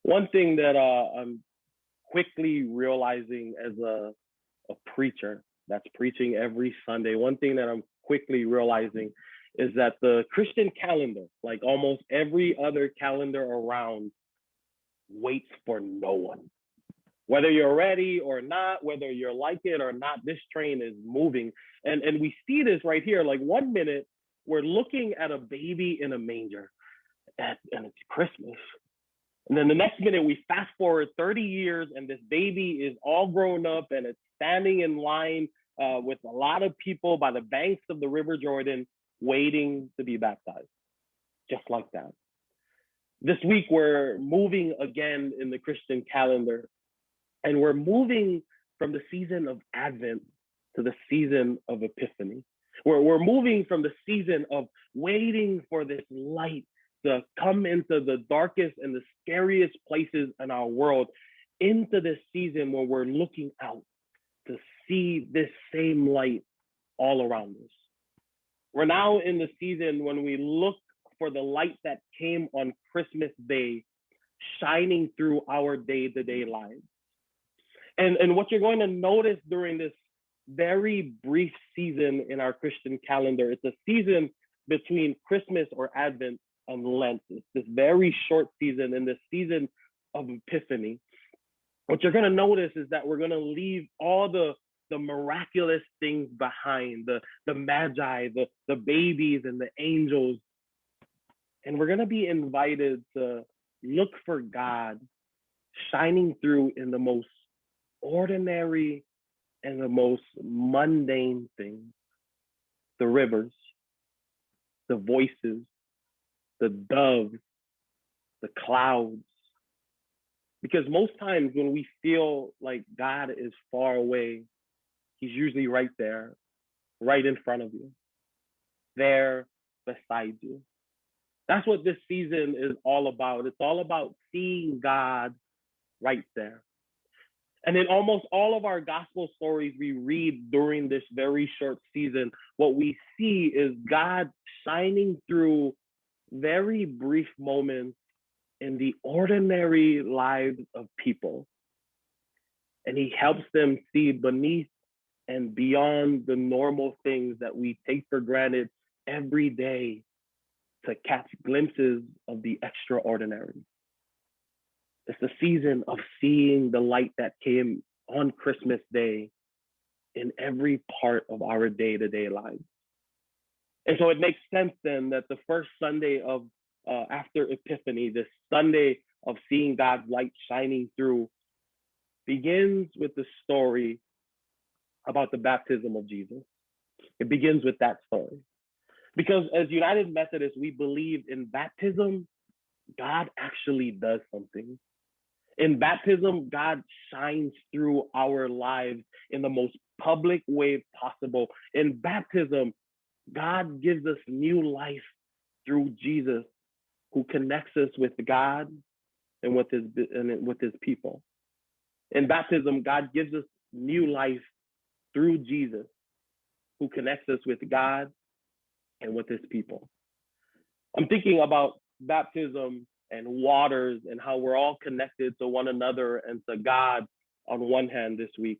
One thing that I'm quickly realizing as a preacher that's preaching every Sunday, one thing that I'm quickly realizing is that the Christian calendar, like almost every other calendar around, waits for no one. Whether you're ready or not, whether you're like it or not, this train is moving. And we see this right here. Like 1 minute, we're looking at a baby in a manger, and it's Christmas. And then the next minute, we fast forward 30 years, and this baby is all grown up and it's standing in line with a lot of people by the banks of the River Jordan waiting to be baptized, just like that. This week, we're moving again in the Christian calendar, and we're moving from the season of Advent to the season of Epiphany. We're moving from the season of waiting for this light to come into the darkest and the scariest places in our world into this season where we're looking out to see this same light all around us. We're now in the season when we look for the light that came on Christmas Day shining through our day-to-day lives. And what you're going to notice during this very brief season in our Christian calendar, it's a season between Christmas or Advent and Lent. It's this very short season in this season of Epiphany. What you're going to notice is that we're going to leave all the miraculous things behind, the magi, the babies and the angels. And we're going to be invited to look for God shining through in the most ordinary and the most mundane things. The rivers, the voices, the doves, the clouds. Because most times when we feel like God is far away, he's usually right there, right in front of you, there beside you. That's what this season is all about. It's all about seeing God right there. And in almost all of our gospel stories we read during this very short season, what we see is God shining through very brief moments in the ordinary lives of people. And he helps them see beneath and beyond the normal things that we take for granted every day to catch glimpses of the extraordinary. It's the season of seeing the light that came on Christmas Day in every part of our day-to-day lives. And so it makes sense then that the first Sunday of after Epiphany, this Sunday of seeing God's light shining through, begins with the story about the baptism of Jesus. It begins with that story. Because as United Methodists, we believe in baptism, God actually does something. In baptism, God shines through our lives in the most public way possible. In baptism, God gives us new life through Jesus, who connects us with God and with his people. In baptism, God gives us new life through Jesus, who connects us with God and with his people. I'm thinking about baptism and waters and how we're all connected to one another and to God on one hand this week.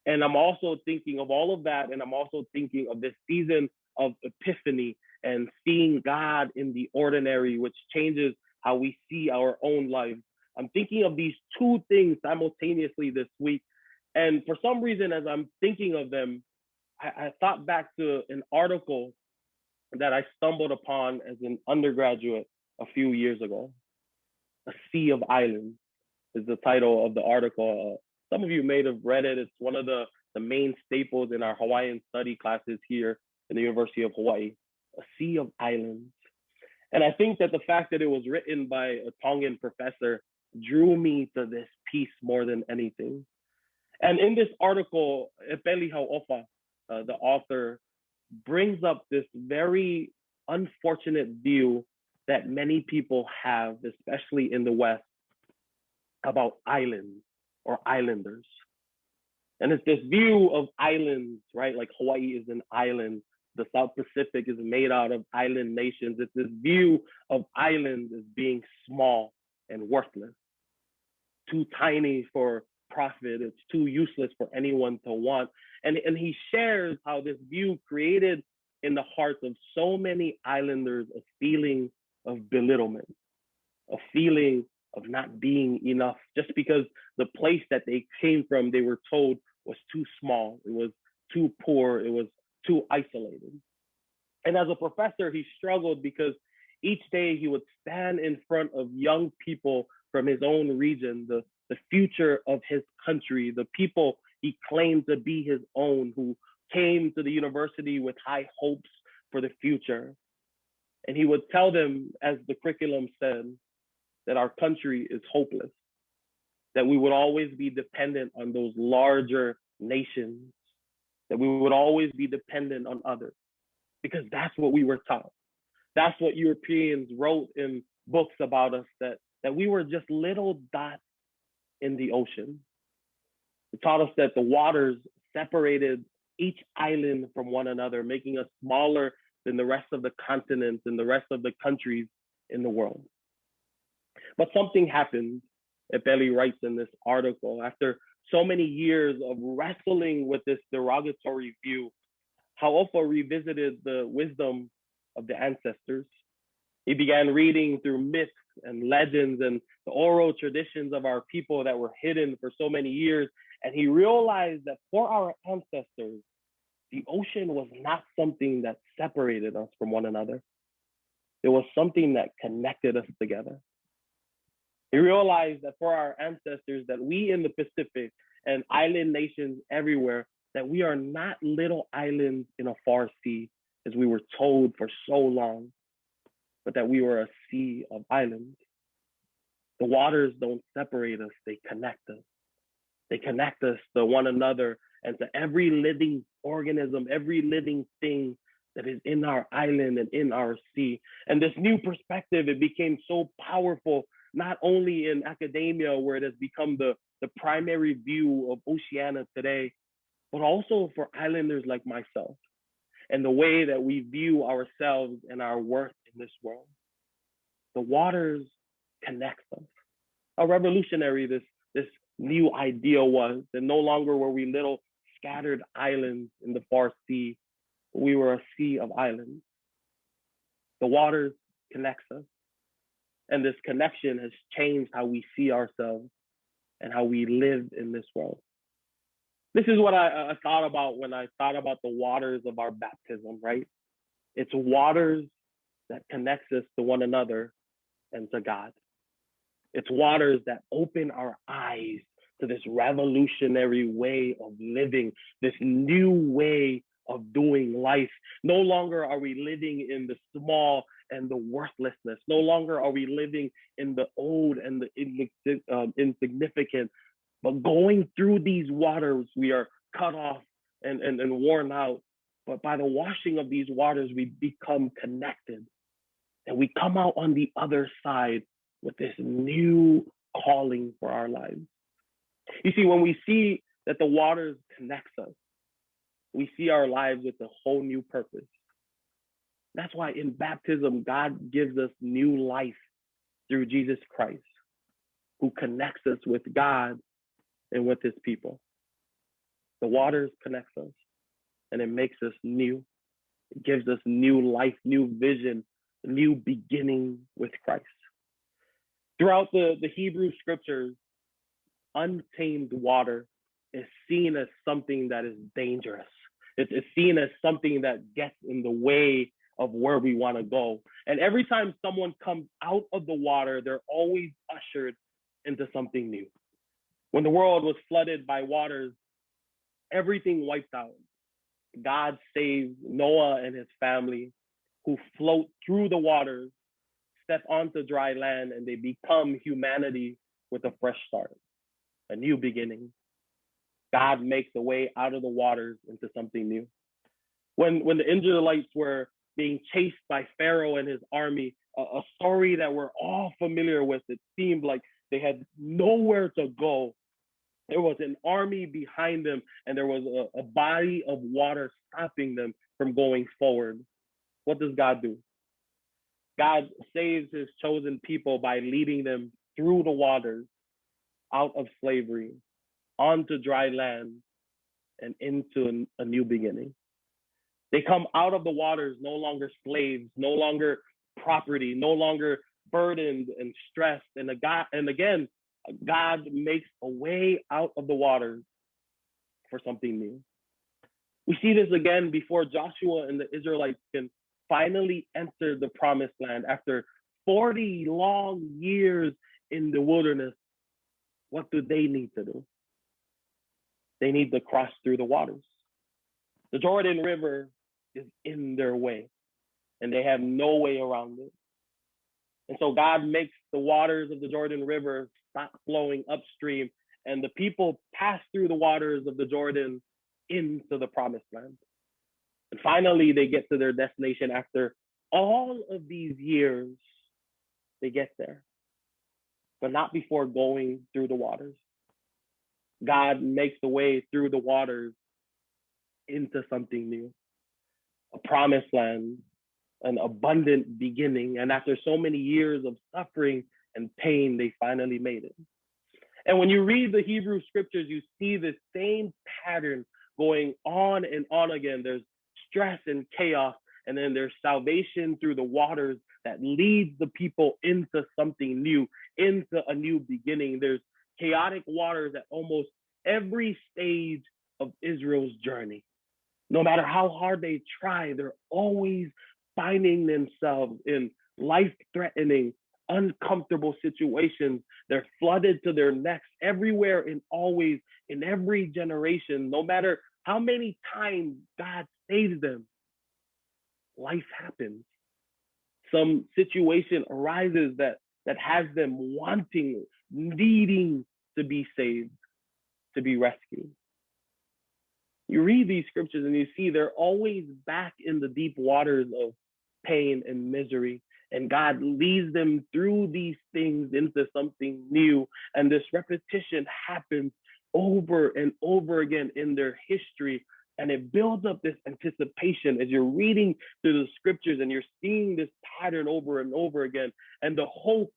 And I'm also thinking of all of that, and I'm also thinking of this season of Epiphany and seeing God in the ordinary, which changes how we see our own lives. I'm thinking of these two things simultaneously this week. And for some reason, as I'm thinking of them, I thought back to an article that I stumbled upon as an undergraduate a few years ago. A Sea of Islands is the title of the article. Some of you may have read it. It's one of the main staples in our Hawaiian study classes here in the University of Hawaii. A Sea of Islands. And I think that the fact that it was written by a Tongan professor drew me to this piece more than anything. And in this article, Epeli Hau'ofa, the author, brings up this very unfortunate view that many people have, especially in the West, about islands or islanders. And it's this view of islands, right? Like Hawaii is an island. The South Pacific is made out of island nations. It's this view of islands as being small and worthless. too tiny for profit. It's too useless for anyone to want. And he shares how this view created in the hearts of so many islanders a feeling of belittlement, a feeling of not being enough, just because the place that they came from, they were told, was too small, it was too poor, it was too isolated. And as a professor, he struggled because each day he would stand in front of young people from his own region, the future of his country, the people he claimed to be his own, who came to the university with high hopes for the future. And he would tell them, as the curriculum said, that our country is hopeless, that we would always be dependent on those larger nations, that we would always be dependent on others, because that's what we were taught. That's what Europeans wrote in books about us, that we were just little dots in the ocean. It taught us that the waters separated each island from one another, making us smaller than the rest of the continents and the rest of the countries in the world. But something happened, Epeli writes in this article, after so many years of wrestling with this derogatory view. Haofa revisited the wisdom of the ancestors. He began reading through myths and legends and the oral traditions of our people that were hidden for so many years. And he realized that for our ancestors, the ocean was not something that separated us from one another. It was something that connected us together. He realized that for our ancestors, that we in the Pacific and island nations everywhere, that we are not little islands in a far sea, as we were told for so long, but that we were a sea of islands. The waters don't separate us, they connect us. They connect us to one another and to every living organism, every living thing that is in our island and in our sea. And this new perspective, it became so powerful, not only in academia, where it has become the primary view of Oceania today, but also for islanders like myself, and the way that we view ourselves and our worth in this world. The waters connect us. How revolutionary this new idea was, that no longer were we little scattered islands in the far sea, but we were a sea of islands. The waters connects us, and this connection has changed how we see ourselves and how we live in this world. This is what I thought about when I thought about the waters of our baptism, right? It's waters that connects us to one another and to God. It's waters that open our eyes to this revolutionary way of living, this new way of doing life. No longer are we living in the small and the worthlessness. No longer are we living in the old and the insignificant. But going through these waters, we are cut off and worn out. But by the washing of these waters, we become connected. And we come out on the other side with this new calling for our lives. You see, when we see that the waters connects us, we see our lives with a whole new purpose. That's why in baptism, God gives us new life through Jesus Christ, who connects us with God and with his people. The waters connects us, and it makes us new. It gives us new life, new vision, new beginning with Christ. Throughout the Hebrew scriptures, untamed water is seen as something that is dangerous. It's seen as something that gets in the way of where we want to go. And every time someone comes out of the water, they're always ushered into something new. When the world was flooded by waters, everything wiped out. God saves Noah and his family, who float through the waters, step onto dry land, and they become humanity with a fresh start, a new beginning. God makes a way out of the waters into something new. When the Israelites were being chased by Pharaoh and his army, a story that we're all familiar with, it seemed like they had nowhere to go. There was an army behind them, and there was a body of water stopping them from going forward. What does God do? God saves his chosen people by leading them through the waters, out of slavery onto dry land and into a new beginning. They come out of the waters no longer slaves, no longer property, no longer burdened and stressed. And again, God makes a way out of the waters for something new. We see this again before Joshua and the Israelites can finally enter the promised land after 40 long years in the wilderness. What do they need to do? They need to cross through the waters. The Jordan River is in their way, and they have no way around it. And so God makes the waters of the Jordan River stop flowing upstream, and the people pass through the waters of the Jordan into the promised land. And finally, they get to their destination after all of these years. They get there, but not before going through the waters. God makes the way through the waters into something new, a promised land, an abundant beginning. And after so many years of suffering and pain, they finally made it. And when you read the Hebrew scriptures, you see the same pattern going on and on again. There's stress and chaos, and then there's salvation through the waters that leads the people into something new, into a new beginning. There's chaotic waters at almost every stage of Israel's journey. No matter how hard they try, they're always finding themselves in life-threatening, uncomfortable situations. They're flooded to their necks everywhere and always in every generation. No matter how many times God saves them, life happens. Some situation arises that has them wanting, needing to be saved, to be rescued. You read these scriptures and you see they're always back in the deep waters of pain and misery. And God leads them through these things into something new. And this repetition happens over and over again in their history. And it builds up this anticipation as you're reading through the scriptures and you're seeing this pattern over and over again. And the hope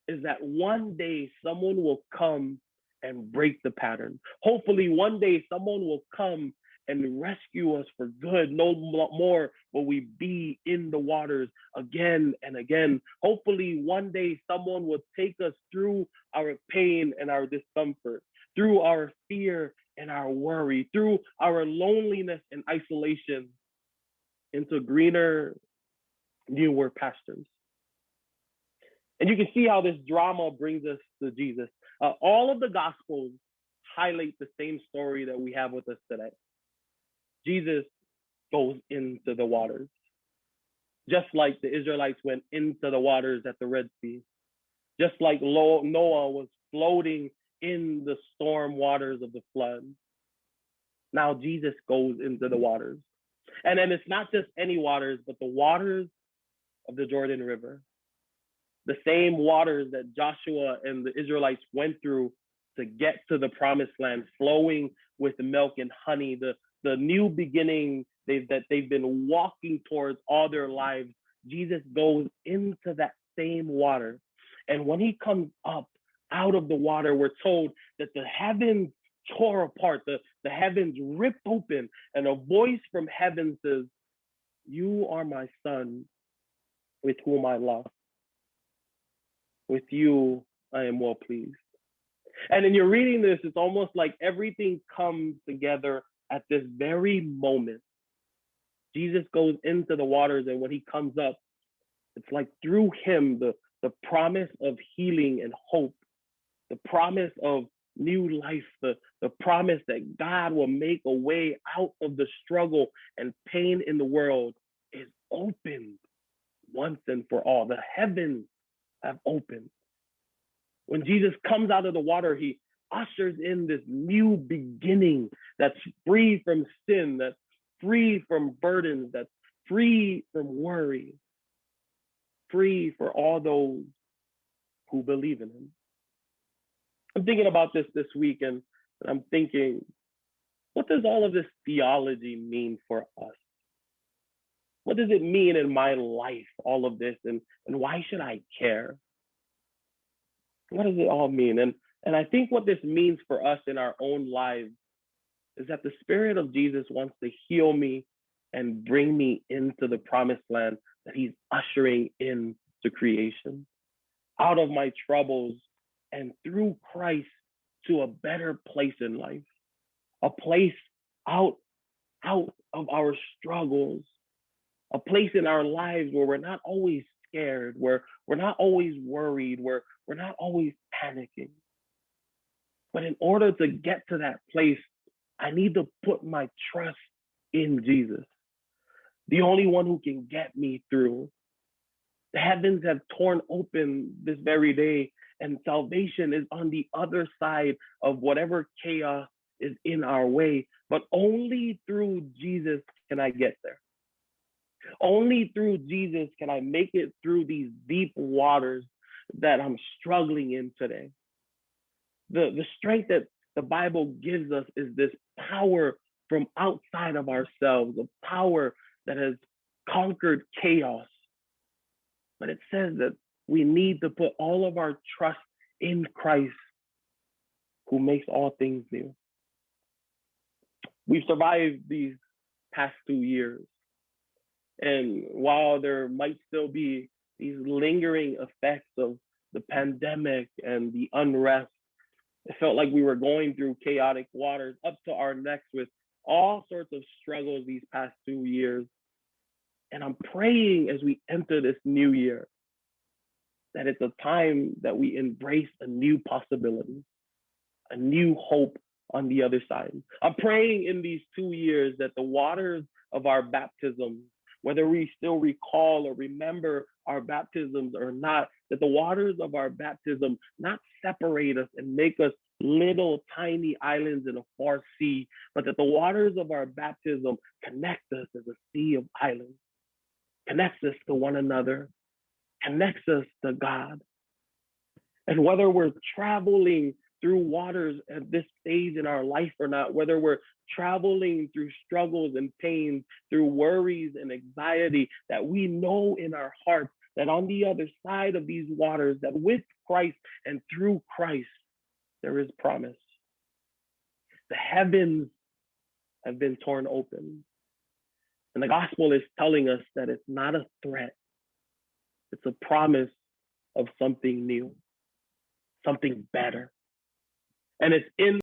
is that one day someone will come and break the pattern. Hopefully one day someone will come and rescue us for good. No more will we be in the waters again and again. Hopefully one day someone will take us through our pain and our discomfort, through our fear and our worry, through our loneliness and isolation into greener, newer pastures. And you can see how this drama brings us to Jesus. All of the Gospels highlight the same story that we have with us today. Jesus goes into the waters, just like the Israelites went into the waters at the Red Sea, just like Noah was floating in the storm waters of the flood. Now Jesus goes into the waters. And then it's not just any waters, but the waters of the Jordan River. The same waters that Joshua and the Israelites went through to get to the promised land, flowing with milk and honey, the new beginning that they've been walking towards all their lives. Jesus goes into that same water. And when he comes up out of the water, we're told that the heavens tore apart, the heavens ripped open, and a voice from heaven says, "You are my son, with whom I love. With you, I am well pleased." And in your reading this, it's almost like everything comes together at this very moment. Jesus goes into the waters, and when he comes up, it's like through him, the promise of healing and hope, the promise of new life, the promise that God will make a way out of the struggle and pain in the world is opened once and for all. The heavens have opened. When Jesus comes out of the water, he ushers in this new beginning that's free from sin, that's free from burdens, that's free from worry, free for all those who believe in him. I'm thinking about this week, and I'm thinking, what does all of this theology mean for us? What does it mean in my life, all of this, and why should I care? What does it all mean? And And I think what this means for us in our own lives is that the Spirit of Jesus wants to heal me and bring me into the promised land that He's ushering into creation, out of my troubles and through Christ to a better place in life, a place out, out of our struggles, a place in our lives where we're not always scared, where we're not always worried, where we're not always panicking. But in order to get to that place, I need to put my trust in Jesus, the only one who can get me through. The heavens have torn open this very day, and salvation is on the other side of whatever chaos is in our way. But only through Jesus can I get there. Only through Jesus can I make it through these deep waters that I'm struggling in today. The strength that the Bible gives us is this power from outside of ourselves, a power that has conquered chaos. But it says that we need to put all of our trust in Christ, who makes all things new. We've survived these past 2 years. And while there might still be these lingering effects of the pandemic and the unrest, it felt like we were going through chaotic waters up to our necks with all sorts of struggles these past 2 years. And I'm praying as we enter this new year that it's a time that we embrace a new possibility, a new hope on the other side. I'm praying in these 2 years that the waters of our baptism, whether we still recall or remember our baptisms or not, that the waters of our baptism not separate us and make us little tiny islands in a far sea, but that the waters of our baptism connect us as a sea of islands, connects us to one another, connects us to God. And whether we're traveling through waters at this stage in our life or not, whether we're traveling through struggles and pains, through worries and anxiety, that we know in our hearts that on the other side of these waters, that with Christ and through Christ, there is promise. The heavens have been torn open. And the gospel is telling us that it's not a threat. It's a promise of something new, something better. And it's in